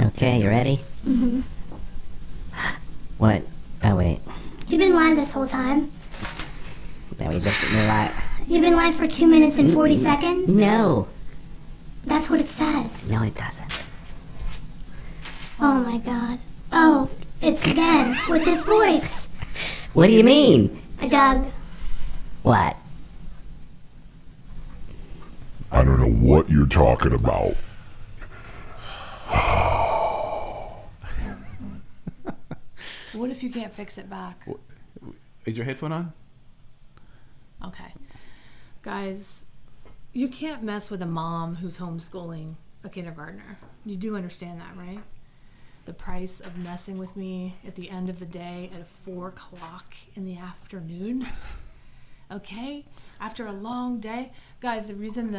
Okay, you ready? Mm-hmm. What? Oh, wait. You've been live this whole time. Now we just been live. You've been live for 2 minutes and 40 seconds? No. That's what it says. No, it doesn't. Oh my god. Oh, it's again, with this voice. What do you mean? Doug, What? I don't know what you're talking about. What if you can't fix it back? Is your headphone on? Okay. Guys, you can't mess with a mom who's homeschooling a kindergartner. You do understand that, right? The price of messing with me at the end of the day at 4 o'clock in the afternoon. Okay? After a long day. Guys, the reason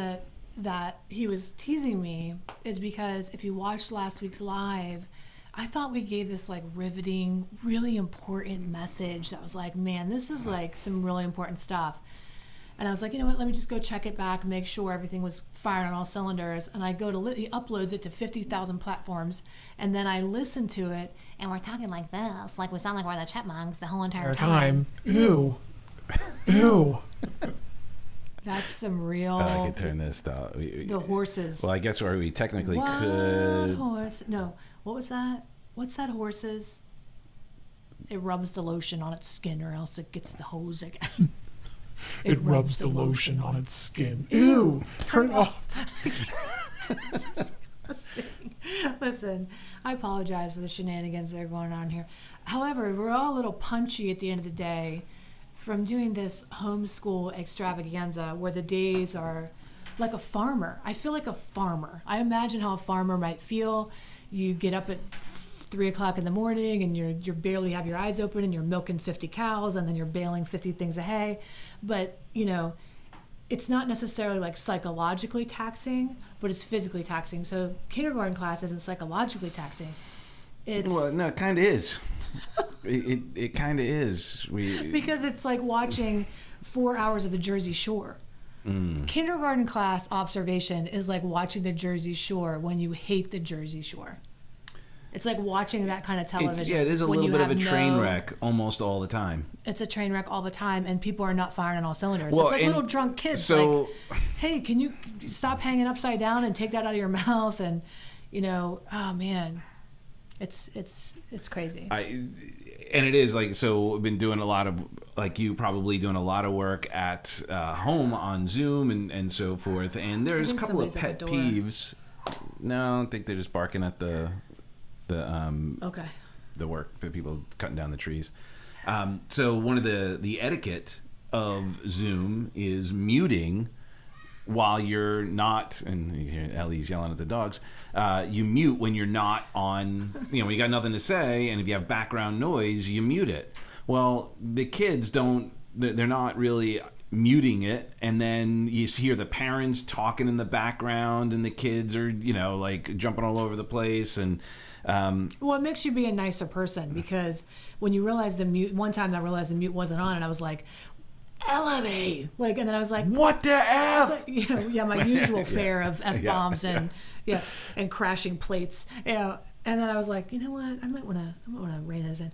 that he was teasing me is because if you watched last week's live, I thought we gave this like riveting, really important message that was like, man, this is like some really important stuff. And I was like, you know what, let me just go check it back, make sure everything was firing on all cylinders. And I go to, he uploads it to 50,000 platforms. And then I listen to it, and we're talking like this, like we sound like we're the chipmunks the whole entire time. Ew. Ew. That's some real, I could turn this down. the horses. Well, I guess we technically What could. horse? No, what was that? What's that horse's? It rubs the lotion on its skin, or else it gets the hose again. It rubs the lotion on its skin. Ew. Turn it off. Disgusting. Listen, I apologize for the shenanigans that are going on here. However, we're all a little punchy at the end of the day from doing this homeschool extravaganza where the days are like a farmer. I feel like a farmer. I imagine how a farmer might feel. You get up at 3 o'clock in the morning and you're barely have your eyes open and you're milking 50 cows and then you're baling 50 things of hay. But, you know, it's not necessarily like psychologically taxing, but it's physically taxing. So kindergarten class isn't psychologically taxing. It's Well, no, it kind of is. it kind of is. because it's like watching 4 hours of the Jersey Shore. Kindergarten class observation is like watching the Jersey Shore when you hate the Jersey Shore. It's like watching that kind of television. It is a when little you bit of a have train wreck almost all the time. It's a train wreck all the time, and people are not firing on all cylinders. Well, it's like and little drunk kids. so- like, hey, can you stop hanging upside down and take that out of your mouth? And, you know, oh man, it's crazy. And it is like, so we've been doing a lot of, like you probably doing a lot of work at home on Zoom and so forth. And there's a think couple of somebody's at pet the door. peeves. No, I think they're just barking at the Okay. the work, the people cutting down the trees. So one of the etiquette of Zoom is muting while you're not, and you hear Ellie's yelling at the dogs, you mute when you're not on, you know, when you got nothing to say, and if you have background noise, you mute it. Well, the kids don't, they're not really muting it, and then you hear the parents talking in the background, and the kids are, you know, like jumping all over the place, and Well, it makes you be a nicer person because when you realize the mute, one time I realized the mute wasn't on, and I was like, Elodie, like, and then I was like, what the F? like, you know, yeah, my usual fare of F-bombs and and crashing plates, you know. And then I was like, you know what, I might want to rein this in.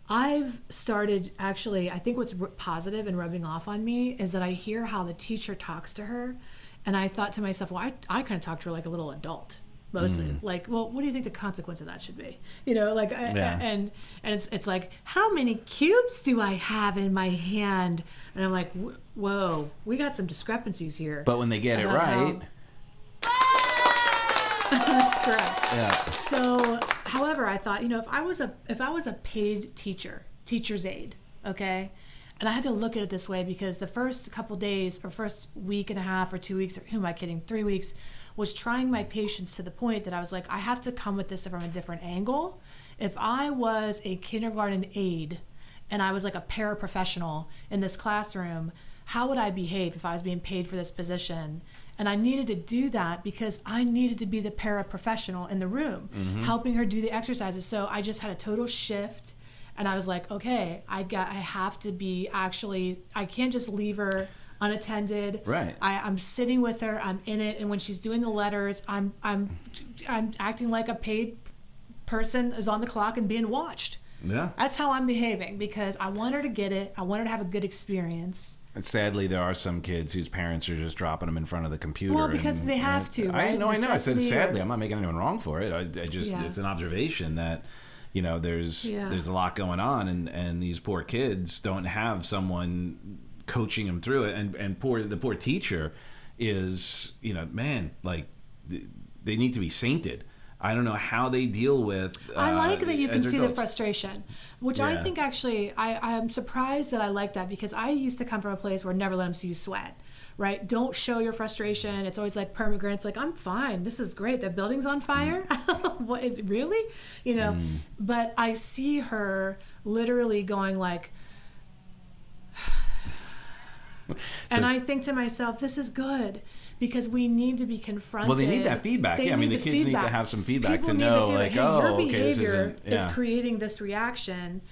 I've started, actually, I think what's positive and rubbing off on me is that I hear how the teacher talks to her, and I thought to myself, well, I kind of talk to her like a little adult. Mostly, like, well, what do you think the consequence of that should be? You know, like, and it's like, how many cubes do I have in my hand? And I'm like, whoa, we got some discrepancies here. But when they get it right, Correct. yeah. So, however, I thought, you know, if I was a paid teacher's aide, okay, and I had to look at it this way because the first couple days or first week and a half or 2 weeks, or who am I kidding, 3 weeks, was trying my patience to the point that I was like, I have to come at this from a different angle. If I was a kindergarten aide and I was like a paraprofessional in this classroom, how would I behave if I was being paid for this position? And I needed to do that because I needed to be the paraprofessional in the room, helping her do the exercises. So I just had a total shift, and I was like, okay, I have to be actually, I can't just leave her unattended. Right. I'm sitting with her. I'm in it, and when she's doing the letters, I'm acting like a paid person is on the clock and being watched. Yeah. That's how I'm behaving because I want her to get it. I want her to have a good experience. And sadly, there are some kids whose parents are just dropping them in front of the computer. Well, because they have to, right? I know. I said Necessity sadly. or- I'm not making anyone wrong for it. I just Yeah. it's an observation that, there's Yeah. there's a lot going on, and these poor kids don't have someone coaching them through it, and the poor teacher is man, like they need to be sainted. I don't know how they deal with. I like that you can as see the adults. frustration, which I Yeah. think actually I am surprised that I like that because I used to come from a place where never let them see you sweat, right? Don't show your frustration. It's always like permanent. It's like, I'm fine. This is great. The building's on fire. What, really? But I see her literally going like, and I think to myself, this is good. Because we need to be confronted. Well, they need that feedback. They Yeah, I mean, need the kids need to feedback. have some feedback People to need the know, feedback. like, Hey, oh, your okay, this behavior isn't- yeah. is creating this reaction,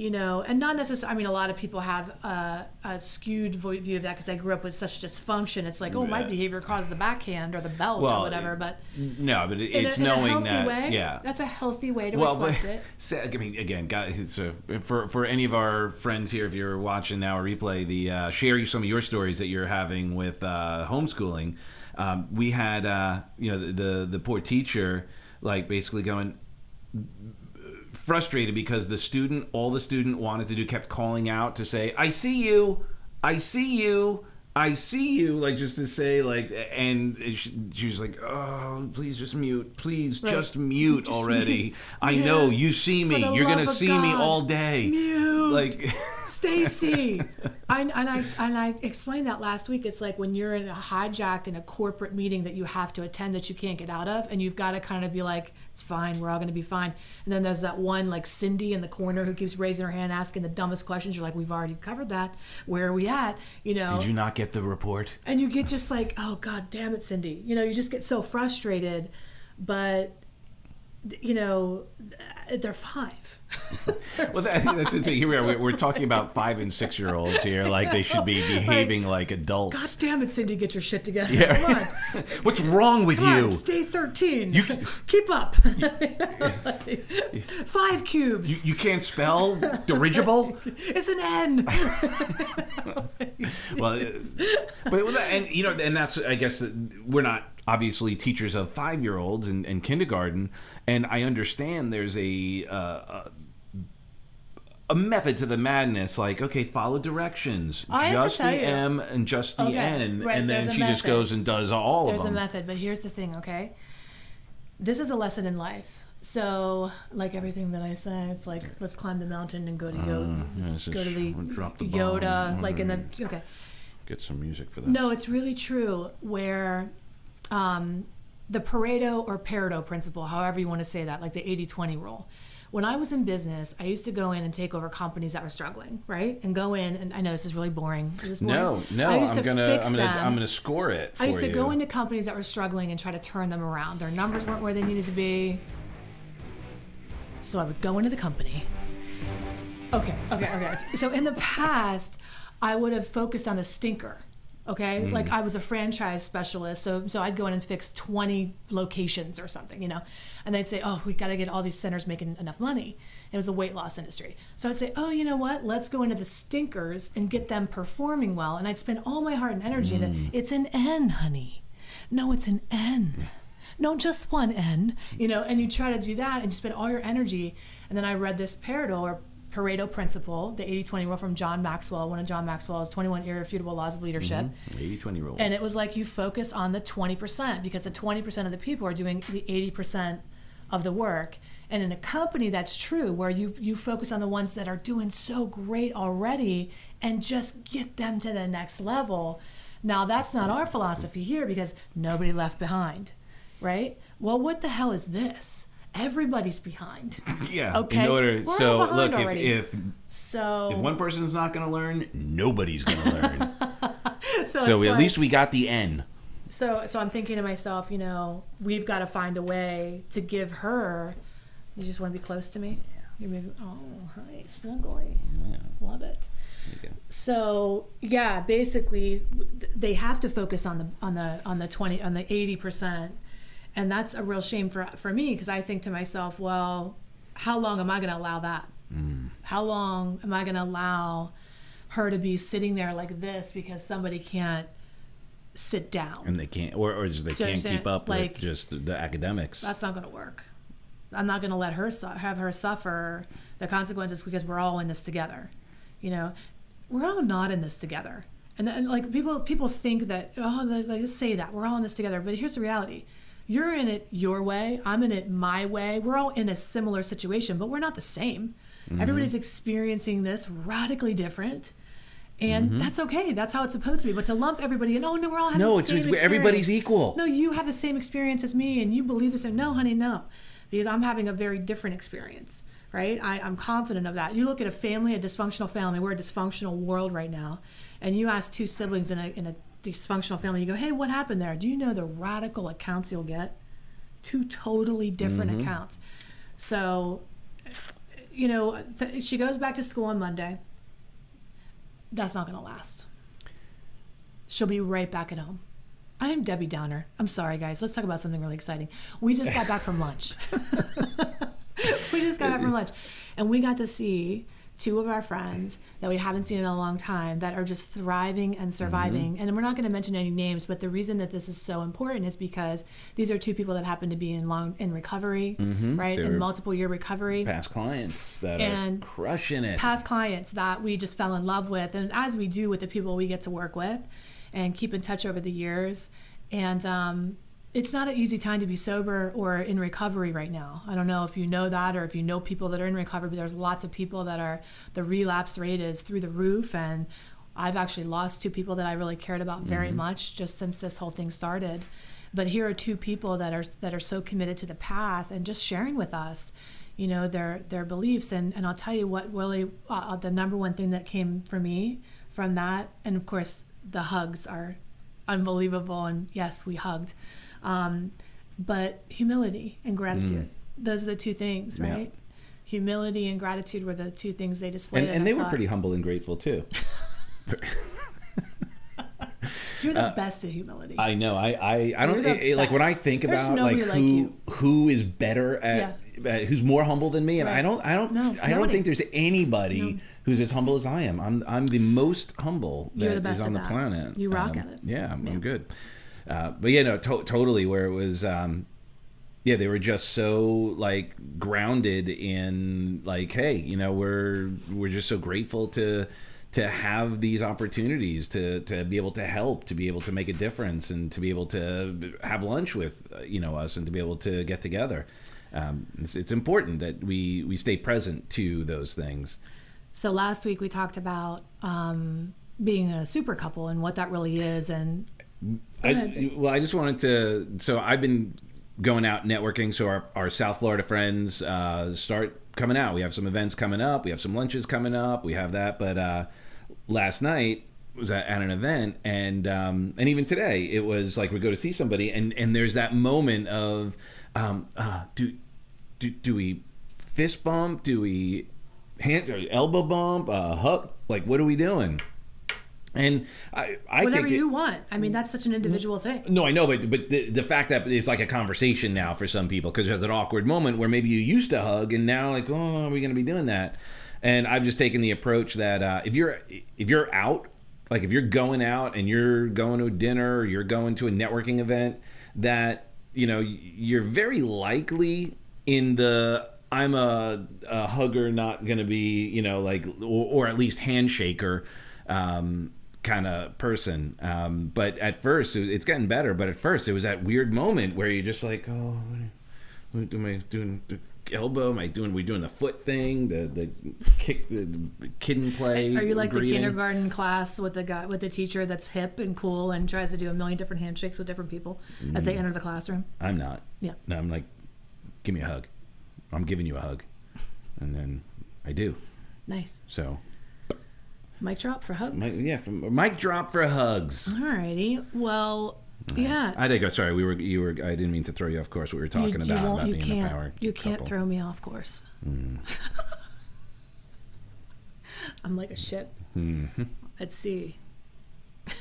and not necessarily. I mean, a lot of people have a skewed view of that because they grew up with such dysfunction. It's like, oh, my Yeah. behavior caused the backhand or the belt or whatever. But no, but in it's a knowing healthy that, way, yeah. that's a healthy way to Well, reflect but it. I mean, again, guys, for any of our friends here, if you're watching now or replay, share some of your stories that you're having with homeschooling. We had, the poor teacher, like basically going frustrated because all the student wanted to do kept calling out to say, I see you, I see you, I see you, like just to say like, and she was like, oh, please just mute, please Right. just mute Just already. mute. I Yeah. know you see me, For the you're gonna love of see me God. all day. Mute. Like, Stacy, I explained that last week. It's like when you're hijacked in a corporate meeting that you have to attend that you can't get out of, and you've got to kind of be like, it's fine, we're all going to be fine. And then there's that one like Cindy in the corner who keeps raising her hand, asking the dumbest questions. You're like, we've already covered that. Where are we at? did you not get the report? And you get just like, oh God damn it, Cindy. You just get so frustrated, but they're 5. Well, that's the thing. Here we are. We're talking about 5 and 6 year olds here, like they should be behaving like adults. God damn it, Cindy, get your shit together. Yeah. Come on. What's wrong with Come on, you? it's day 13. Keep up. 5 cubes. You can't spell dirigible? It's an N. Well, and that's, I guess, we're not obviously teachers of 5-year-olds and kindergarten, and I understand there's a method to the madness, like, okay, follow directions, I have to just the tell you. M and just the Okay, N, right, and then there's a she just method. goes and does all There's of a them. method, but here's the thing, okay? This is a lesson in life. So, like everything that I say, it's like, let's climb the mountain and go to Yoda. yes, Go to the drop the Yoda, bomb. like in the, okay. Get some music for that. No, it's really true where the Pareto or Pareto principle, however you want to say that, like the 80-20 rule. When I was in business, I used to go in and take over companies that were struggling, right? And go in, and I know this is really boring. Is this boring? No, I used I'm to gonna fix I'm them. gonna score it for I used to you. go into companies that were struggling and try to turn them around. Their numbers weren't where they needed to be. So I would go into the company. Okay. So in the past, I would have focused on the stinker. Okay, like I was a franchise specialist, so I'd go in and fix 20 locations or something, and they'd say, oh, we got to get all these centers making enough money. It was a weight loss industry, so I'd say, oh, you know what? Let's go into the stinkers and get them performing well, and I'd spend all my heart and energy in it. It's an N, honey. No, it's an N. No, just one N. And you try to do that, and you spend all your energy. And then I read this Pareto principle, the 80-20 rule from John Maxwell, one of John Maxwell's 21 irrefutable laws of leadership. 80-20 rule. And it was like you focus on the 20% because the 20% of the people are doing the 80% of the work. And in a company, that's true, where you focus on the ones that are doing so great already and just get them to the next level. Now, that's not our philosophy here because nobody left behind, right? Well, what the hell is this? Everybody's behind. Yeah. Okay. In order, We're so all behind look, already. if So one person's not going to learn, nobody's going to learn. so So it's at like- least we got the N. So I'm thinking to myself, we've got to find a way to give her. You just want to be close to me? Yeah. You're maybe. Oh, hi, snuggly. Yeah. Love it. Okay. So yeah, basically, they have to focus on the 20 on the 80%, And that's a real shame for me, because I think to myself, well, how long am I going to allow that? How long am I going to allow her to be sitting there like this because somebody can't sit down? And they can't, or just they Do you can't understand? keep up Like, with just the academics. That's not going to work. I'm not going to let her have her suffer the consequences because we're all in this together. You know, we're all not in this together. And like people think that, like, just say that we're all in this together. But here's the reality. You're in it your way. I'm in it my way. We're all in a similar situation, but we're not the same. Everybody's experiencing this radically different. And that's okay. That's how it's supposed to be. But to lump everybody in, oh no, we're all having the same experience. Everybody's equal. No, you have the same experience as me and you believe the same. No, honey, no. Because I'm having a very different experience, right? I'm confident of that. You look at a family, a dysfunctional family. We're a dysfunctional world right now. And you ask two siblings in a dysfunctional family, you go, hey, what happened there? Do you know the radical accounts you'll get? Two totally different accounts. So, you know, she goes back to school on Monday. That's not going to last. She'll be right back at home. I am Debbie Downer. I'm sorry, guys. Let's talk about something really exciting. We just got back from lunch. And we got to see two of our friends that we haven't seen in a long time that are just thriving and surviving. And we're not going to mention any names, but the reason that this is so important is because these are two people that happen to be in recovery, right? They're in multiple year recovery. Past clients that And are crushing it. Past clients that we just fell in love with, and as we do with the people we get to work with and keep in touch over the years. And it's not an easy time to be sober or in recovery right now. I don't know if you know that or if you know people that are in recovery, but there's lots of people that the relapse rate is through the roof. And I've actually lost two people that I really cared about very much just since this whole thing started. But here are two people that are so committed to the path and just sharing with us, you know, their beliefs. And I'll tell you what really, the number one thing that came for me from that, and of course the hugs are unbelievable. And yes, we hugged. But humility and gratitude, those are the two things, right? Humility and gratitude were the two things they displayed. And they were pretty humble and grateful too. You're the best at humility. I know. I don't like when I think There's about like nobody who is better at who's more humble than me, and Right. I don't nobody. think there's anybody who's as humble as I am. I'm the most humble You're the that best is on at the that. planet. You rock at it. Yeah, I'm good. But yeah, no, totally. Where it was, they were just so like grounded in like, hey, you know, we're just so grateful to have these opportunities to be able to help, to be able to make a difference, and to be able to have lunch with us, and to be able to get together. It's important that we stay present to those things. So last week we talked about being a super couple and what that really is. And I just wanted to. So I've been going out networking. So our South Florida friends start coming out. We have some events coming up. We have some lunches coming up. We have that. But last night was at an event, and even today it was like we go to see somebody, and there's that moment of do we fist bump? Do we elbow bump? Hug? Like, what are we doing? And I whatever think you want. I mean, that's such an individual thing. No, I know, but the fact that it's like a conversation now for some people, because there's an awkward moment where maybe you used to hug and now like, oh, are we going to be doing that? And I've just taken the approach that if you're out, like if you're going out and you're going to a dinner or you're going to a networking event, that you're very likely in the I'm a hugger, not going to be or at least handshaker. Kind of person. But at first, it's getting better, but at first it was that weird moment where you're just like, oh, what am I doing? The elbow? We doing the foot thing? The kick, the kid and play? Are you like greeting? the kindergarten class with the teacher that's hip and cool and tries to do a million different handshakes with different people as they enter the classroom? I'm not. Yeah. No, I'm like, give me a hug. I'm giving you a hug. And then I do. Nice. So... Mic drop for hugs. Mic drop for hugs. Alrighty. Well, yeah. I digress. Sorry, you were. I didn't mean to throw you off course. We were talking about being the power. You can't couple. throw me off course. I'm like a ship at sea,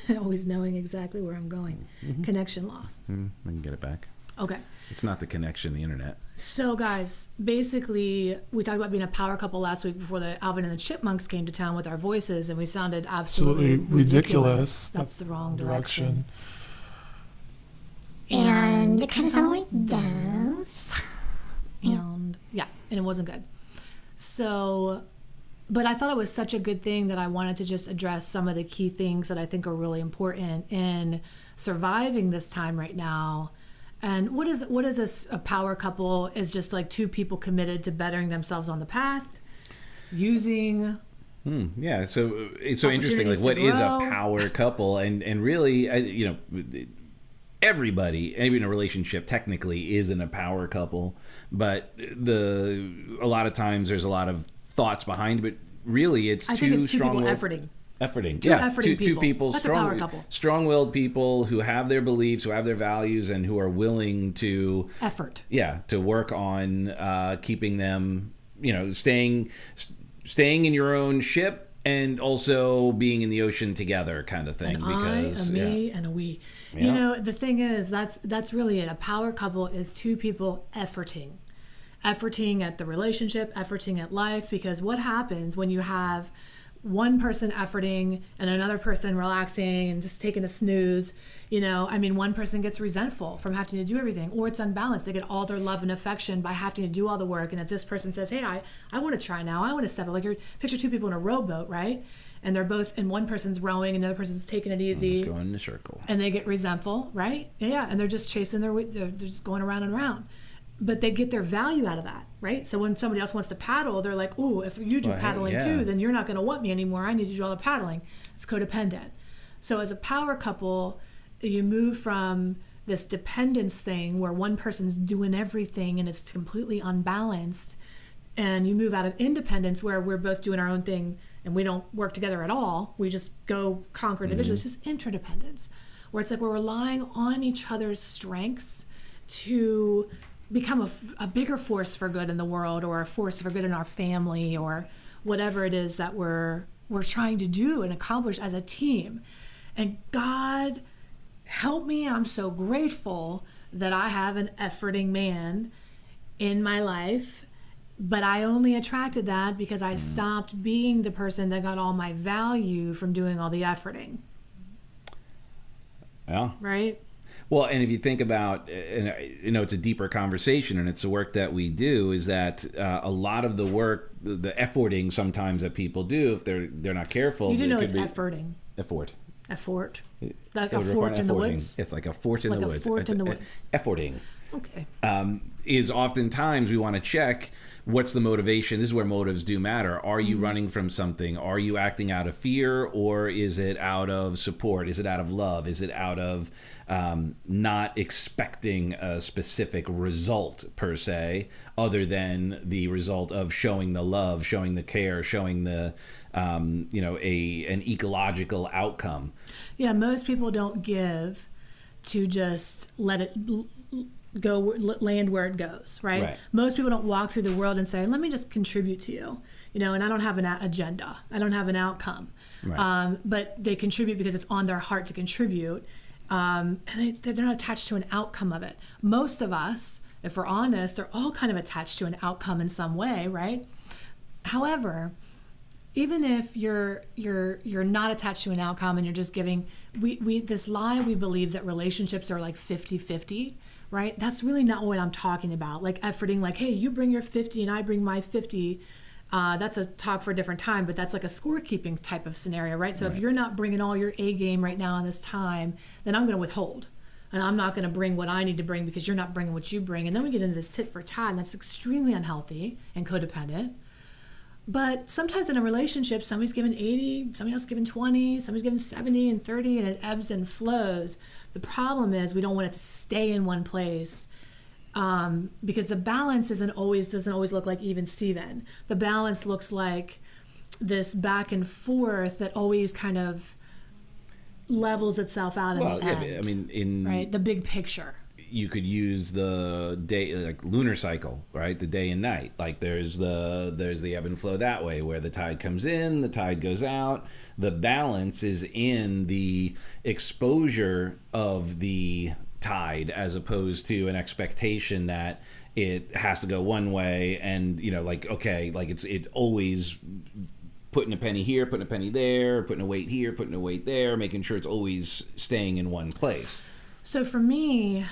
always knowing exactly where I'm going. Connection lost. I can get it back. Okay. It's not the connection, the internet. So, guys, basically, we talked about being a power couple last week before the Alvin and the Chipmunks came to town with our voices, and we sounded absolutely ridiculous. That's the wrong direction. And it kind of sounded like this. And yeah, and it wasn't good. So, but I thought it was such a good thing that I wanted to just address some of the key things that I think are really important in surviving this time right now. And what is a power couple? Is just like two people committed to bettering themselves on the path, using. Yeah, so it's so interesting. Like, Opportunities what to is a grow. power couple? And really, everybody, even a relationship, technically isn't a power couple. But a lot of times there's a lot of thoughts behind. But really, it's I think it's two people strong-willed- efforting. Efforting, Two efforting two people. people, That's a power couple. strong-willed people who have their beliefs, who have their values, and who are willing to Effort. to work on keeping them, staying in your own ship and also being in the ocean together, kind of thing. An Because I, a me, and a we. Yeah. The thing is, that's really it. A power couple is two people efforting at the relationship, efforting at life. Because what happens when you have one person efforting and another person relaxing and just taking a snooze? One person gets resentful from having to do everything, or it's unbalanced. They get all their love and affection by having to do all the work. And if this person says, hey, I want to try now, I want to step up, like you're picture two people in a rowboat, right? And they're both, and one person's rowing and the other person's taking it easy. just going in a circle. And they get resentful, right? Yeah, and they're just chasing they're just going around and around. But they get their value out of that, right? So when somebody else wants to paddle, they're like, ooh, if you do Well, hey, paddling yeah. too, then you're not going to want me anymore. I need to do all the paddling. It's codependent. So as a power couple, you move from this dependence thing where one person's doing everything and it's completely unbalanced, and you move out of independence where we're both doing our own thing and we don't work together at all. We just go conquer individually. It's just interdependence, where it's like we're relying on each other's strengths to become a bigger force for good in the world, or a force for good in our family, or whatever it is that we're trying to do and accomplish as a team. And God help me, I'm so grateful that I have an efforting man in my life. But I only attracted that because I stopped being the person that got all my value from doing all the efforting. Yeah. Right? Well, and if you think about, and it's a deeper conversation, and it's the work that we do, is that a lot of the work, the efforting sometimes that people do, if they're not careful, You do it know could it's be effort. effort. Effort. Like It a would require fort in the efforting. woods. It's like a fort in Like the a woods. fort It's in the woods. Efforting. Okay. Is oftentimes we want to check what's the motivation. This is where motives do matter. Are you running from something? Are you acting out of fear, or is it out of support? Is it out of love? Is it out of not expecting a specific result per se, other than the result of showing the love, showing the care, showing the an ecological outcome? Yeah, most people don't give to just let it go, land where it goes, right? Right. Most people don't walk through the world and say, let me just contribute to you, and I don't have an agenda. I don't have an outcome. Right. But they contribute because it's on their heart to contribute. And they're not attached to an outcome of it. Most of us, if we're honest, are all kind of attached to an outcome in some way, right? However, even if you're not attached to an outcome and you're just giving, we this lie we believe that relationships are like 50-50, right? That's really not what I'm talking about. Like efforting, like, hey, you bring your 50 and I bring my 50. That's a talk for a different time, but that's like a scorekeeping type of scenario, right? So if you're not bringing all your A game right now in this time, then I'm going to withhold. And I'm not going to bring what I need to bring because you're not bringing what you bring. And then we get into this tit for tat, and that's extremely unhealthy and codependent. But sometimes in a relationship, somebody's given 80, somebody else is given 20, somebody's given 70 and 30, and it ebbs and flows. The problem is we don't want it to stay in one place, because the balance doesn't always look like even Steven. The balance looks like this back and forth that always kind of levels itself out in the end. I mean, right? The big picture. You could use the day, like lunar cycle, right? The day and night. Like there's the ebb and flow that way, where the tide comes in, the tide goes out. The balance is in the exposure of the tide as opposed to an expectation that it has to go one way, and like, okay, like it's always putting a penny here, putting a penny there, putting a weight here, putting a weight there, making sure it's always staying in one place. So for me,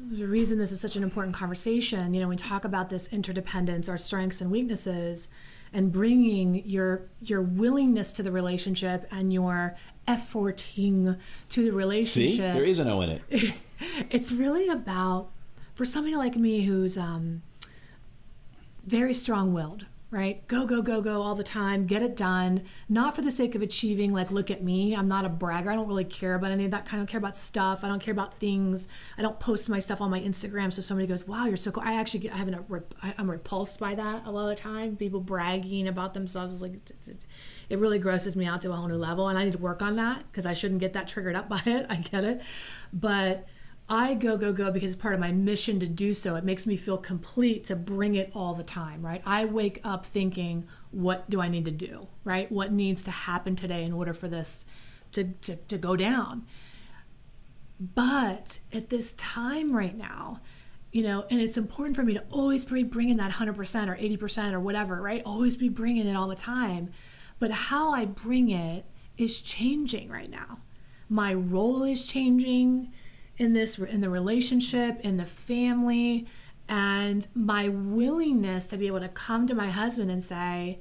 the reason this is such an important conversation, we talk about this interdependence, our strengths and weaknesses, and bringing your willingness to the relationship and your efforting to the relationship. See, there is an O in it. It's really about, for somebody like me who's very strong-willed, right? Go, go, go, go all the time, get it done, not for the sake of achieving, like, look at me. I'm not a bragger. I don't really care about any of that. I don't care about stuff. I don't care about things. I don't post my stuff on my Instagram so somebody goes, wow, you're so cool. I'm repulsed by that a lot of the time. People bragging about themselves, like, it really grosses me out to a whole new level, and I need to work on that because I shouldn't get that triggered up by it. I get it. But I go, go, go because it's part of my mission to do so. It makes me feel complete to bring it all the time, right? I wake up thinking, what do I need to do, right? What needs to happen today in order for this to go down? But at this time right now, and it's important for me to always be bringing that 100% or 80% or whatever, right? Always be bringing it all the time. But how I bring it is changing right now. My role is changing in the relationship, in the family, and my willingness to be able to come to my husband and say,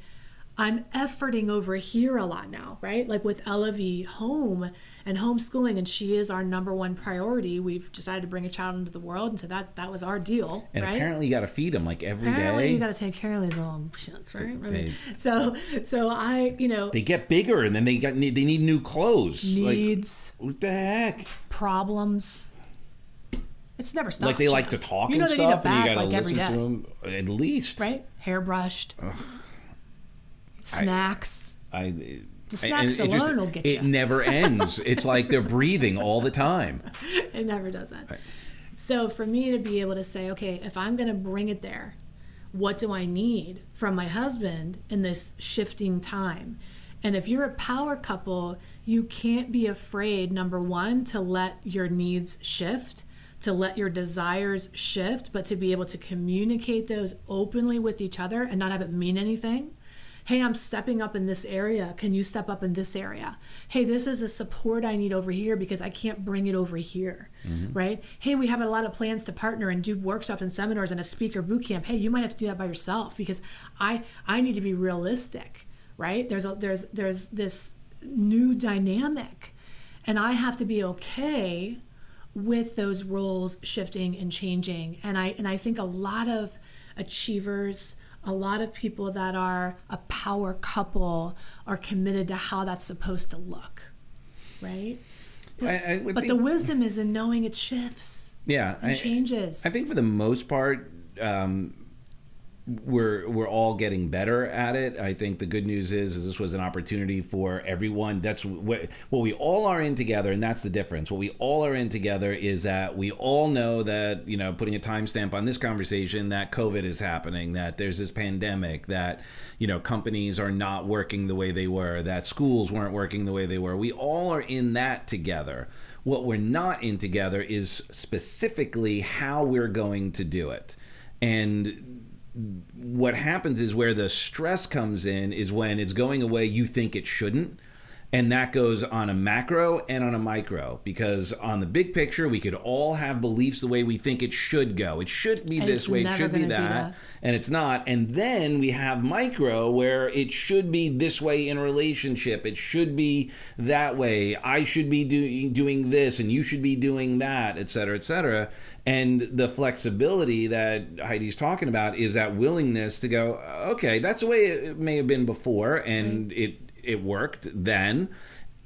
I'm efforting over here a lot now, right? Like with Ella V home and homeschooling, and she is our number one priority. We've decided to bring a child into the world, and so that was our deal, and right? apparently you got to feed them like every apparently day. You got to take care of these little shits, right? So I, they get bigger, and then they need new clothes. Needs. Like, what the heck? Problems. It's never stopped. Like they like to talk and they stuff, need a bath, and you got to like every listen day. to them at least. Right? Hair brushed. Snacks. The snacks alone will get you. It never ends. It's like they're breathing all the time. It never does that. Right. So for me to be able to say, okay, if I'm going to bring it there, what do I need from my husband in this shifting time? And if you're a power couple, you can't be afraid, number one, to let your needs shift, to let your desires shift, but to be able to communicate those openly with each other and not have it mean anything. Hey, I'm stepping up in this area. Can you step up in this area? Hey, this is the support I need over here because I can't bring it over here, right? Hey, we have a lot of plans to partner and do workshops and seminars and a speaker boot camp. Hey, you might have to do that by yourself because I need to be realistic, right? There's this new dynamic, and I have to be okay with those roles shifting and changing. And I think a lot of achievers, a lot of people that are a power couple are committed to how that's supposed to look, right? But the wisdom is in knowing it shifts. Yeah, and changes. I think for the most part, we're all getting better at it. I think the good news is this was an opportunity for everyone. That's what we all are in together, and that's the difference. What we all are in together is that we all know that, putting a timestamp on this conversation, that COVID is happening, that there's this pandemic, that, companies are not working the way they were, that schools weren't working the way they were. We all are in that together. What we're not in together is specifically how we're going to do it. And what happens is where the stress comes in is when it's going a way you think it shouldn't. And that goes on a macro and on a micro, because on the big picture, we could all have beliefs the way we think it should go. It should be And this it's way, it never should be gonna do that, that. and it's not. And then we have micro where it should be this way in a relationship. It should be that way. I should be doing this, and you should be doing that, et cetera, et cetera. And the flexibility that Heidi's talking about is that willingness to go, okay, that's the way it may have been before, and it worked then,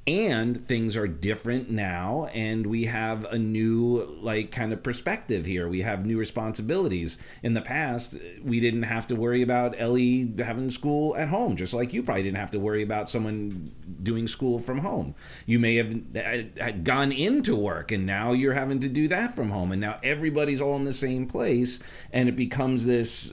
and things are different now, and we have a new kind of perspective here. We have new responsibilities. In the past, we didn't have to worry about Ellie having school at home, just like you probably didn't have to worry about someone doing school from home. You may have gone into work, and now you're having to do that from home, and now everybody's all in the same place, and it becomes this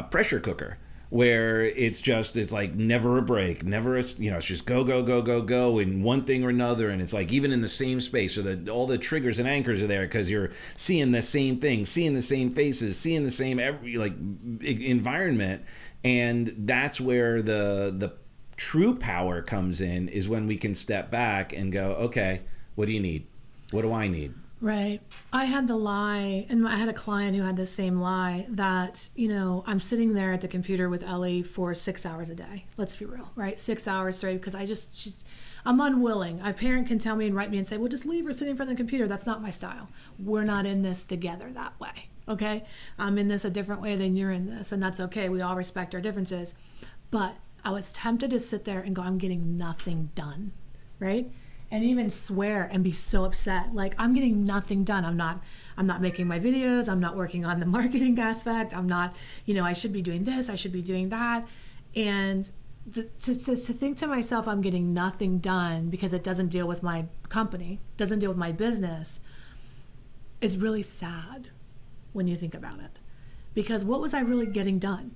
pressure cooker where it's like never a break, never a, it's just go in one thing or another, and it's like even in the same space, so that all the triggers and anchors are there because you're seeing the same thing, seeing the same faces, seeing the same environment, and that's where the true power comes in, is when we can step back and go, okay, what do you need? What do I need? Right. I had the lie, and I had a client who had the same lie that, I'm sitting there at the computer with Ellie for 6 hours a day. Let's be real, right? 6 hours straight, because I'm unwilling. A parent can tell me and write me and say, well, just leave her sitting in front of the computer. That's not my style. We're not in this together that way, okay? I'm in this a different way than you're in this, and that's okay. We all respect our differences. But I was tempted to sit there and go, I'm getting nothing done, right? And even swear and be so upset, like I'm getting nothing done. I'm not making my videos. I'm not working on the marketing aspect. I'm not, I should be doing this. I should be doing that. And to think to myself, I'm getting nothing done because it doesn't deal with my company, doesn't deal with my business, is really sad when you think about it. Because what was I really getting done?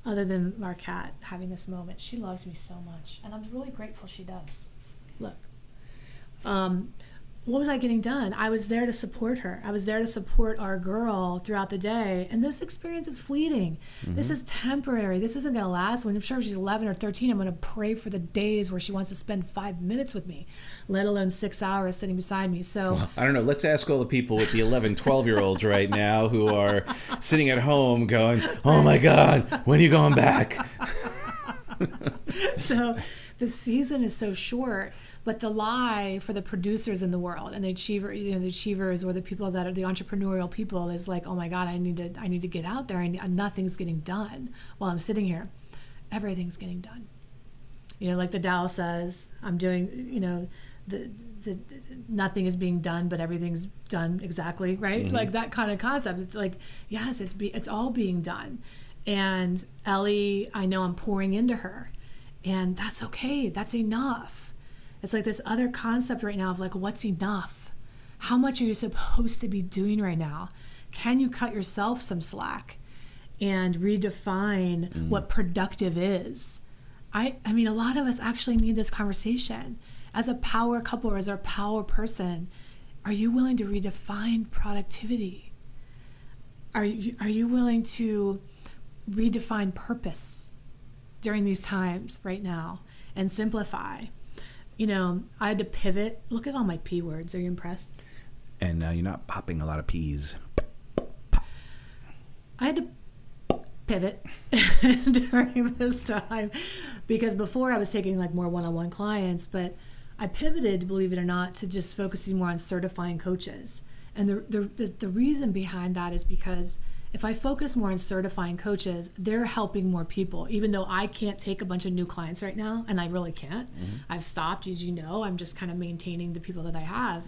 Other than our cat having this moment. She loves me so much, and I'm really grateful she does. Look, what was I getting done? I was there to support her. I was there to support our girl throughout the day. And this experience is fleeting. Mm-hmm. This is temporary. This isn't going to last. When I'm sure she's 11 or 13, I'm going to pray for the days where she wants to spend 5 minutes with me, let alone 6 hours sitting beside me. So well, I don't know. Let's ask all the people with the 11, 12-year-olds right now who are sitting at home going, oh my God, when are you going back? So the season is so short, but the lie for the producers in the world and the achievers or the people that are the entrepreneurial people is like, oh my God, I need to get out there. Nothing's getting done while I'm sitting here. Everything's getting done. Like the Tao says, I'm doing, the nothing is being done, but everything's done exactly, right? Mm-hmm. Like that kind of concept. It's like, yes, it's all being done. And Ellie, I know I'm pouring into her, and that's okay. That's enough. It's like this other concept right now of like, what's enough? How much are you supposed to be doing right now? Can you cut yourself some slack and redefine what productive is? I mean, a lot of us actually need this conversation. As a power couple or as a power person, are you willing to redefine productivity? Are you willing to redefine purpose during these times right now and simplify? I had to pivot. Look at all my P words. Are you impressed? And you're not popping a lot of P's. I had to pivot during this time because before I was taking like more one-on-one clients, but I pivoted, believe it or not, to just focusing more on certifying coaches. And the reason behind that is because if I focus more on certifying coaches, they're helping more people, even though I can't take a bunch of new clients right now, and I really can't. Mm-hmm. I've stopped, as you know. I'm just kind of maintaining the people that I have.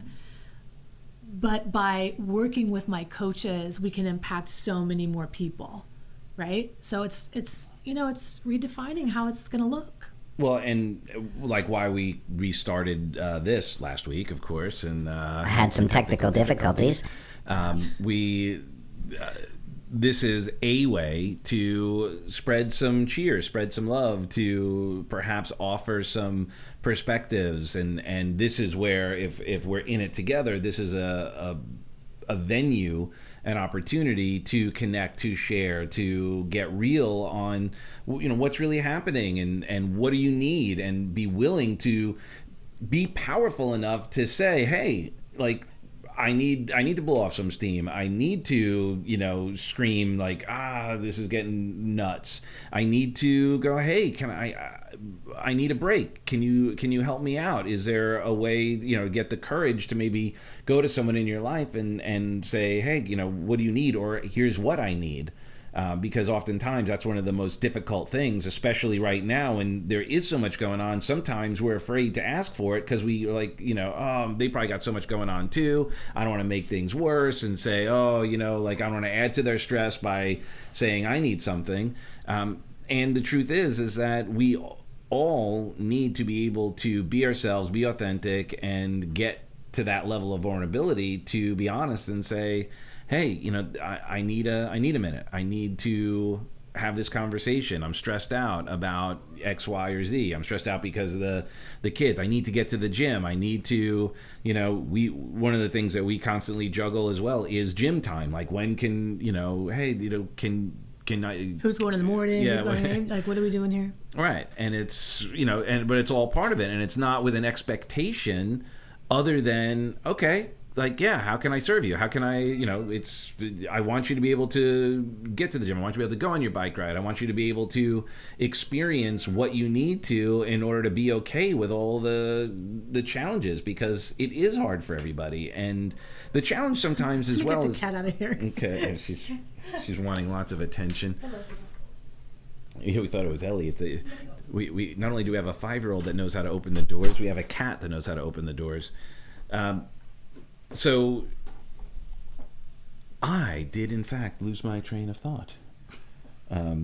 But by working with my coaches, we can impact so many more people, right? So it's redefining how it's going to look. Well, and like why we restarted this last week, of course, and I had some technical difficulties. This is a way to spread some cheer, spread some love, to perhaps offer some perspectives, and this is where if we're in it together, this is a venue, an opportunity to connect, to share, to get real on what's really happening and what do you need, and be willing to be powerful enough to say, hey, like, I need to blow off some steam. I need to, scream like, this is getting nuts. I need to go, hey, I need a break. Can you help me out? Is there a way, to get the courage to maybe go to someone in your life and say, hey, what do you need? Or here's what I need. Because oftentimes that's one of the most difficult things, especially right now when there is so much going on. Sometimes we're afraid to ask for it because we like, they probably got so much going on too. I don't want to make things worse and say, I don't want to add to their stress by saying I need something. And the truth is that we all need to be able to be ourselves, be authentic, and get to that level of vulnerability to be honest and say, hey, I need a minute. I need to have this conversation. I'm stressed out about X, Y, or Z. I'm stressed out because of the kids. I need to get to the gym. I need to, one of the things that we constantly juggle as well is gym time. Like when can, can I... Who's going in the morning? Yeah, Who's going in? Like, what are we doing here? Right. And it's, but it's all part of it. And it's not with an expectation other than, okay, like, yeah, how can I serve you? How can I, I want you to be able to get to the gym. I want you to be able to go on your bike ride. I want you to be able to experience what you need to in order to be okay with all the challenges, because it is hard for everybody. And the challenge sometimes as well Get the is... cat out of here. Okay, she's wanting lots of attention. Yeah, we thought it was Ellie. We not only do we have a 5-year-old that knows how to open the doors, we have a cat that knows how to open the doors. So I did, in fact, lose my train of thought.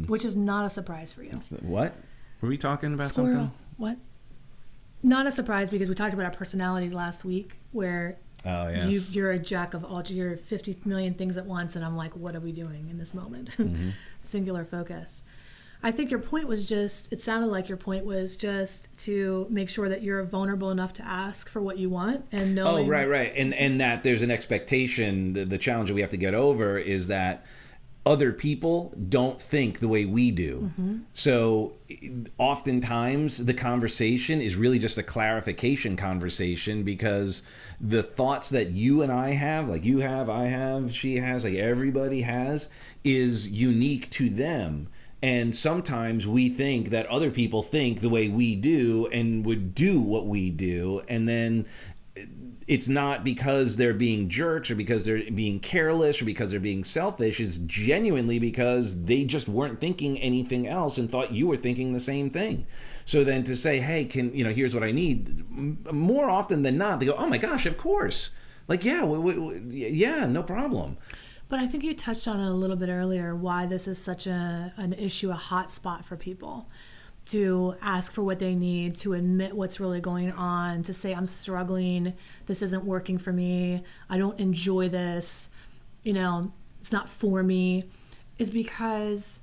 Which is not a surprise for you. What? Were we talking about Squirrel. something? What? Not a surprise, because we talked about our personalities last week, where Oh, yes. you're a jack of all, you're 50 million things at once, and I'm like, what are we doing in this moment? Singular focus. I think your point was just, it sounded like your point was just to make sure that you're vulnerable enough to ask for what you want, and knowing... Oh, right. And that there's an expectation. The challenge that we have to get over is that other people don't think the way we do. So oftentimes the conversation is really just a clarification conversation, because the thoughts that you and I have, like you have, I have, she has, like everybody has, is unique to them. And sometimes we think that other people think the way we do and would do what we do. And then it's not because they're being jerks or because they're being careless or because they're being selfish. It's genuinely because they just weren't thinking anything else and thought you were thinking the same thing. So then to say, hey, here's what I need, more often than not, they go, oh my gosh, of course. Like, yeah, yeah, no problem. But I think you touched on it a little bit earlier, why this is such an issue, a hot spot for people, to ask for what they need, to admit what's really going on, to say, I'm struggling, this isn't working for me, I don't enjoy this, it's not for me, is because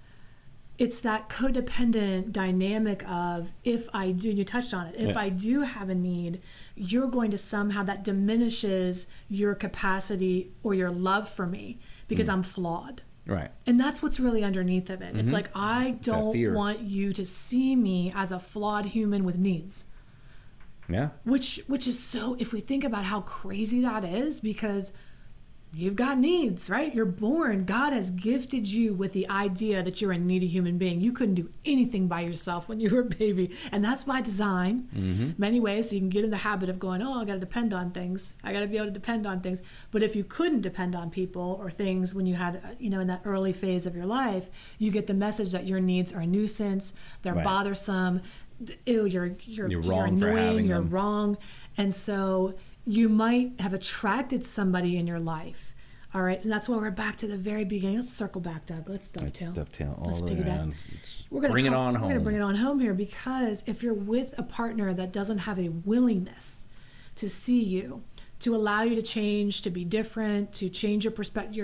it's that codependent dynamic of, if I do, you touched on it, if I do have a need, you're going to somehow, that diminishes your capacity or your love for me because I'm flawed. Right. And that's what's really underneath of it. It's like, I don't want you to see me as a flawed human with needs. Yeah. Which is so, if we think about how crazy that is, because you've got needs, right? You're born. God has gifted you with the idea that you're a needy human being. You couldn't do anything by yourself when you were a baby. And that's by design, many ways. So you can get in the habit of going, oh, I got to depend on things. I got to be able to depend on things. But if you couldn't depend on people or things when you had, in that early phase of your life, you get the message that your needs are a nuisance. They're bothersome. Ew, you're wrong for having annoying. You're them. wrong. And so you might have attracted somebody in your life. All right, and that's why we're back to the very beginning. Let's circle back, Doug. Let's dovetail. Let's the way around. We're gonna bring it on home. We're going to bring it on home here, because if you're with a partner that doesn't have a willingness to see you, to allow you to change, to be different, to change your perspective,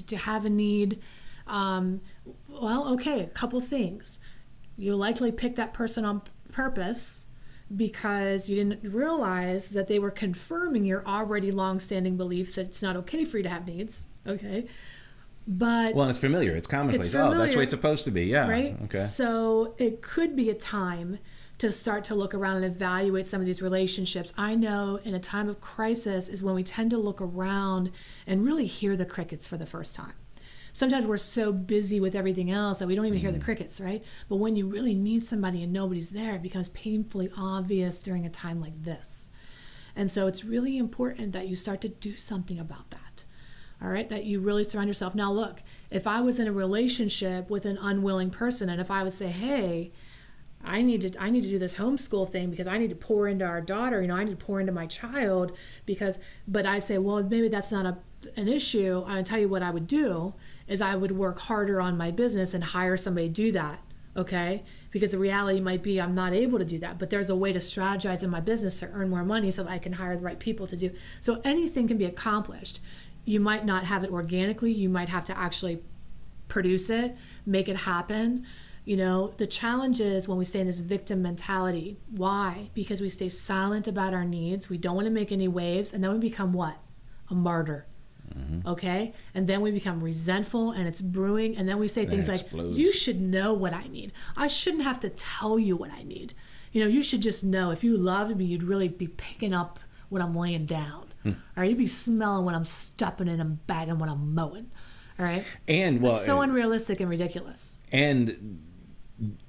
to have a need, okay, a couple things. You likely pick that person on purpose because you didn't realize that they were confirming your already long-standing belief that it's not okay for you to have needs. Okay. But it's familiar. It's commonplace. It's familiar, that's the way it's supposed to be. Yeah. Right. Okay. So it could be a time to start to look around and evaluate some of these relationships. I know in a time of crisis is when we tend to look around and really hear the crickets for the first time. Sometimes we're so busy with everything else that we don't even hear the crickets, right? But when you really need somebody and nobody's there, it becomes painfully obvious during a time like this. And so it's really important that you start to do something about that. All right, that you really surround yourself. Now look, if I was in a relationship with an unwilling person, and if I would say, hey, I need to do this homeschool thing because I need to pour into our daughter, I need to pour into my child, but I say, well, maybe that's not an issue. I'll tell you what I would do is I would work harder on my business and hire somebody to do that. Okay? Because the reality might be I'm not able to do that, but there's a way to strategize in my business to earn more money so that I can hire the right people to do. So anything can be accomplished. You might not have it organically. You might have to actually produce it, make it happen. You know, the challenge is when we stay in this victim mentality. Why? Because we stay silent about our needs. We don't want to make any waves. And then we become what? A martyr. Okay? And then we become resentful and it's brewing. And then we say things like, explodes. you should know what I need. I shouldn't have to tell you what I need. You know, you should just know. If you loved me, you'd really be picking up what I'm laying down. All right? You'd be smelling when I'm stepping in and bagging when I'm mowing. All right? And well, It's so unrealistic and ridiculous. And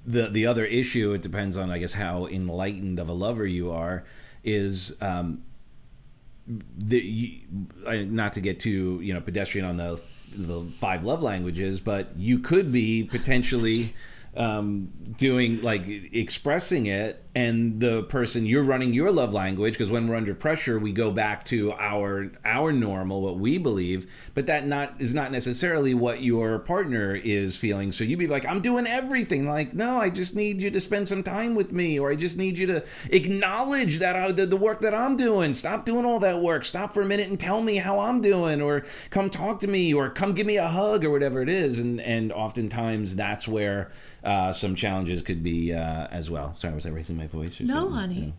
the other issue, it depends on, I guess, how enlightened of a lover you are, is not to get too pedestrian on the 5 love languages, but you could be potentially doing, like, expressing it, and the person, you're running your love language, because when we're under pressure we go back to our normal, what we believe, but that is not necessarily what your partner is feeling. So you'd be like, I'm doing everything. Like, no, I just need you to spend some time with me, or I just need you to acknowledge that the work that I'm doing. Stop doing all that work. Stop for a minute and tell me how I'm doing, or come talk to me, or come give me a hug, or whatever it is. And oftentimes that's where some challenges could be as well. Sorry, was I raising my voice? No, honey.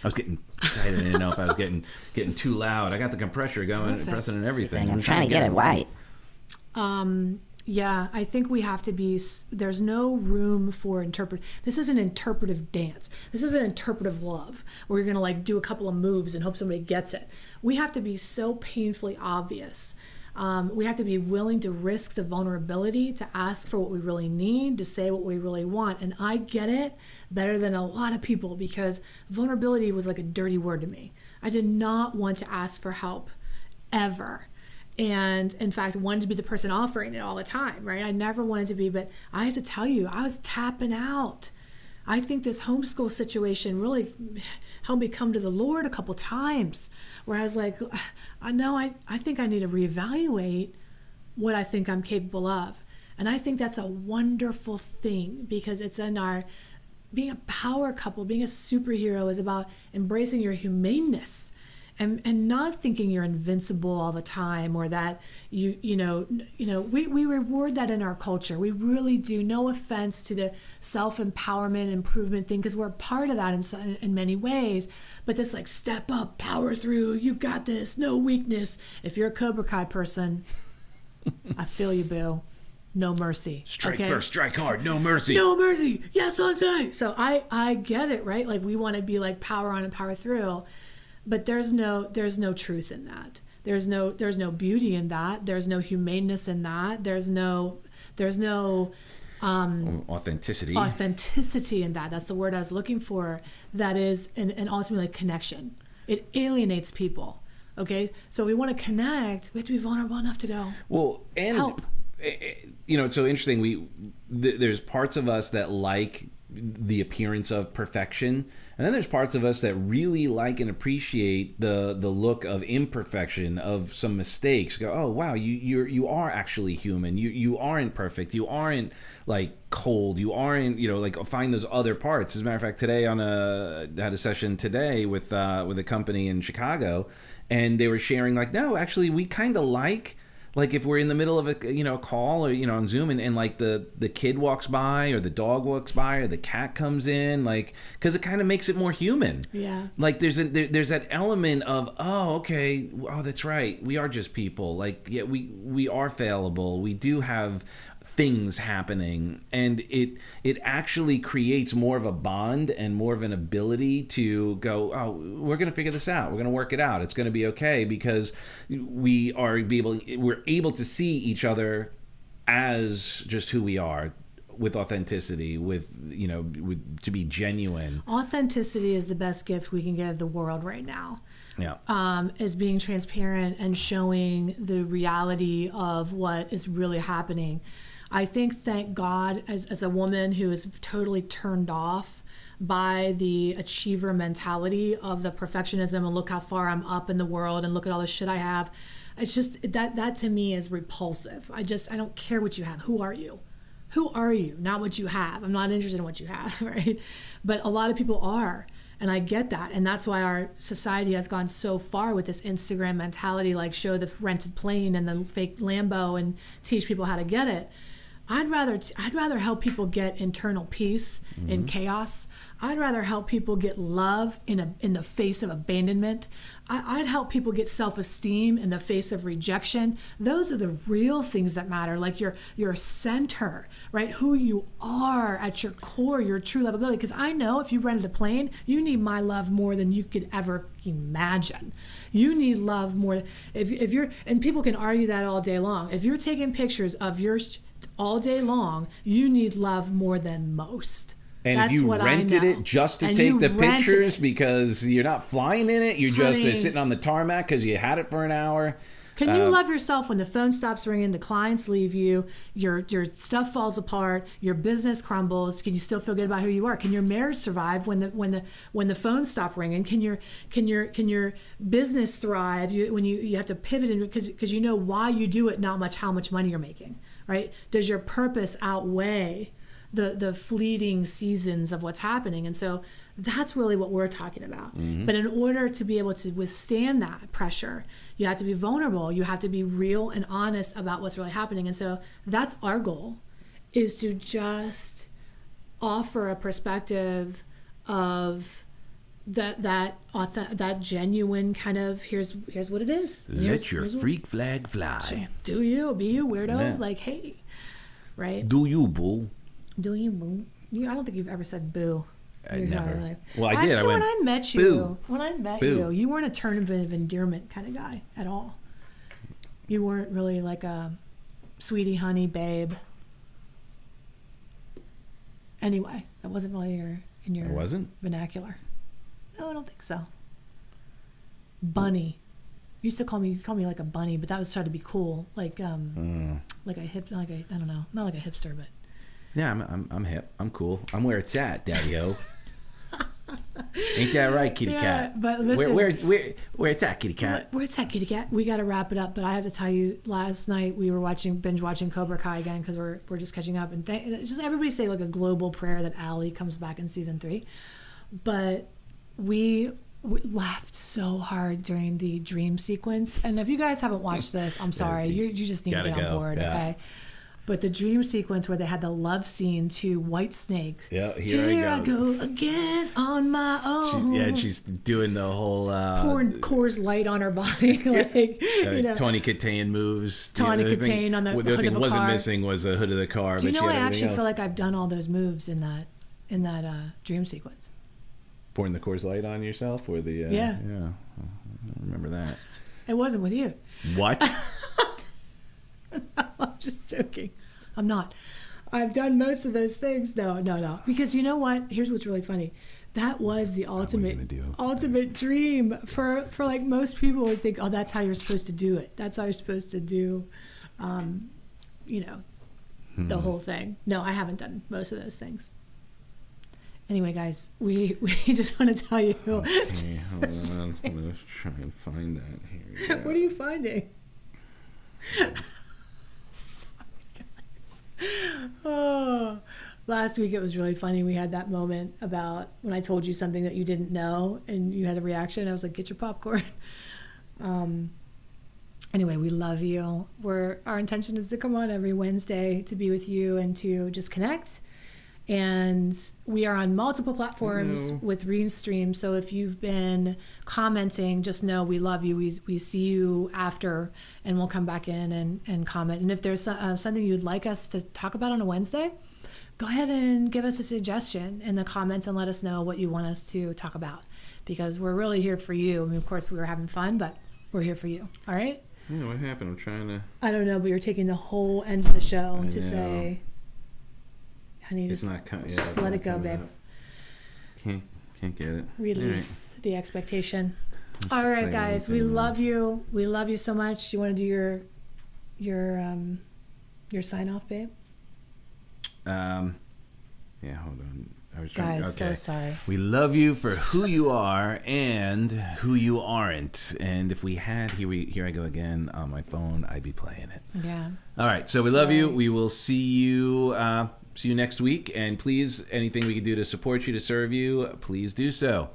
I was getting excited. I didn't know if I was getting too loud. I got the compressor going, pressing and everything. I'm trying to get it right. Yeah, I think we have to be, there's no room for this is an interpretive dance. This is an interpretive love where you're going to, like, do a couple of moves and hope somebody gets it. We have to be so painfully obvious. We have to be willing to risk the vulnerability, to ask for what we really need, to say what we really want. And I get it better than a lot of people, because vulnerability was like a dirty word to me. I did not want to ask for help ever. And in fact, wanted to be the person offering it all the time, right? I never wanted to be, but I have to tell you, I was tapping out. I think this homeschool situation really helped me come to the Lord a couple times, where I was like, I think I need to reevaluate what I think I'm capable of. And I think that's a wonderful thing, because it's in our, being a power couple, being a superhero is about embracing your humaneness. And not thinking you're invincible all the time, or that we reward that in our culture. We really do. No offense to the self-empowerment, improvement thing, because we're a part of that in many ways. But this, like, step up, power through, you got this, no weakness. If you're a Cobra Kai person, I feel you, boo. No mercy. Strike okay? first, strike hard, no mercy. No mercy. Yes, Sensei. So I get it, right? Like, we want to be like power on and power through. But there's no truth in that. There's no beauty in that. There's no humaneness in that. There's no authenticity. Authenticity in that. That's the word I was looking for. That is, and ultimately connection. It alienates people. Okay, so we want to connect. We have to be vulnerable enough to go. Well, and help. It's so interesting. There's parts of us that like the appearance of perfection, and then there's parts of us that really like and appreciate the look of imperfection, of some mistakes. Go, oh wow, you are actually human. You aren't perfect. You aren't, like, cold. You aren't, like, find those other parts. As a matter of fact, today had a session today with a company in Chicago, and they were sharing, like, no, actually we kind of like if we're in the middle of a call, or on Zoom, and like the kid walks by, or the dog walks by, or the cat comes in, like, because it kind of makes it more human. Yeah. Like there's that element of, oh, okay, oh, that's right, we are just people. Like, yeah, we are fallible. We do have things happening, and it actually creates more of a bond and more of an ability to go, oh, we're going to figure this out, we're going to work it out, it's going to be okay, because we're able to see each other as just who we are, with authenticity, with to be genuine. Authenticity is the best gift we can give the world right now. Yeah. Is being transparent and showing the reality of what is really happening. I think, thank God, as a woman who is totally turned off by the achiever mentality of the perfectionism, and look how far I'm up in the world, and look at all the shit I have. It's just that to me is repulsive. I don't care what you have. Who are you? Who are you? Not what you have. I'm not interested in what you have, right? But a lot of people are. And I get that. And that's why our society has gone so far with this Instagram mentality, like show the rented plane and the fake Lambo and teach people how to get it. I'd rather help people get internal peace in chaos. I'd rather help people get love in the face of abandonment. I'd help people get self-esteem in the face of rejection. Those are the real things that matter, like your center, right? Who you are at your core, your true lovability. Because I know if you rented a plane, you need my love more than you could ever imagine. You need love more. If you're, and people can argue that all day long. If you're taking pictures of your all day long, you need love more than most. And That's if you what rented I know. it just to And take you the rented pictures it. because you're not flying in it, you're just Honey. sitting on the tarmac because you had it for an hour. Can you love yourself when the phone stops ringing, the clients leave you, your stuff falls apart, your business crumbles? Can you still feel good about who you are? Can your marriage survive when the phone stop ringing? Can your business thrive when you have to pivot because you know why you do it, not much how much money you're making, right? Does your purpose outweigh the fleeting seasons of what's happening? And so that's really what we're talking about. But in order to be able to withstand that pressure, you have to be vulnerable. You have to be real and honest about what's really happening. And so that's our goal, is to just offer a perspective of that genuine kind of here's what it is. Let your here's what- freak flag fly. do you be you weirdo? Yeah. Like, hey, right? Do you, boo? Do you boo? I don't think you've ever said boo. I Your never. entire life. Well, I did. Actually, I went, when I met you, "Boo. Boo." you weren't a term of endearment kind of guy at all. You weren't really like a sweetie, honey, babe. Anyway, that wasn't really in your I wasn't? vernacular. No, I don't think so. Bunny. You used to call me like a bunny, but that was started to be cool, like a hip, like a, I don't know, not like a hipster, but Yeah, I'm hip. I'm cool. I'm where it's at, Daddy-O. Ain't that right, kitty Yeah, cat? but listen- where it's at, kitty cat? where's that kitty cat? We got to wrap it up, but I have to tell you, last night we were binge watching Cobra Kai again because we're just catching up, and just everybody say like a global prayer that Allie comes back in season 3. But we laughed so hard during the dream sequence, and if you guys haven't watched this, I'm sorry, you just need to Gotta get on go, board, yeah. okay? But the dream sequence where they had the love scene to White Snake. Yeah, here I go. Again on my own. She's doing the whole pouring Coors Light on her body, like you know. Tawny Katane moves. Tawny The other Katane on the other hood thing of a wasn't car. missing was the hood of the car. Do you but know she I had actually everything feel else. like I've done all those moves in that dream sequence. Pouring the Coors Light on yourself, or the Yeah. I don't remember that. It wasn't with you. What? I'm just joking. I'm not. I've done most of those things. No. Because you know what? Here's what's really funny. That was the gonna do? ultimate dream for like most people would think, oh, that's how you're supposed to do it. That's how you're supposed to do, the whole thing. No, I haven't done most of those things. Anyway, guys, we just want to tell you. Okay, hold on. Let's try and find that here. What are you finding? Sorry, guys. Oh, last week it was really funny. We had that moment about when I told you something that you didn't know and you had a reaction. I was like, get your popcorn. Anyway, we love you. Our intention is to come on every Wednesday to be with you and to just connect. And we are on multiple platforms with Restream. So if you've been commenting, just know we love you. We see you after, and we'll come back in and comment. And if there's something you'd like us to talk about on a Wednesday, go ahead and give us a suggestion in the comments and let us know what you want us to talk about. Because we're really here for you. I mean, of course, we were having fun, but we're here for you. All right? Yeah, what happened? I'm trying to. I don't know, but you're taking the whole end of the show I to know. say, honey, It's just not coming. just let it go, babe. Can't get it. Release the expectation. Let's All right, play guys, we anything. love you. We love you so much. You want to do your sign off, babe? Yeah, hold on. I was trying. Guys, Okay. so sorry. We love you for who you are and who you aren't. And if we had here I go again on my phone, I'd be playing it. Yeah. All right, so we love you. Sorry. We will see you See you next week. And please, anything we can do to support you, to serve you, please do so.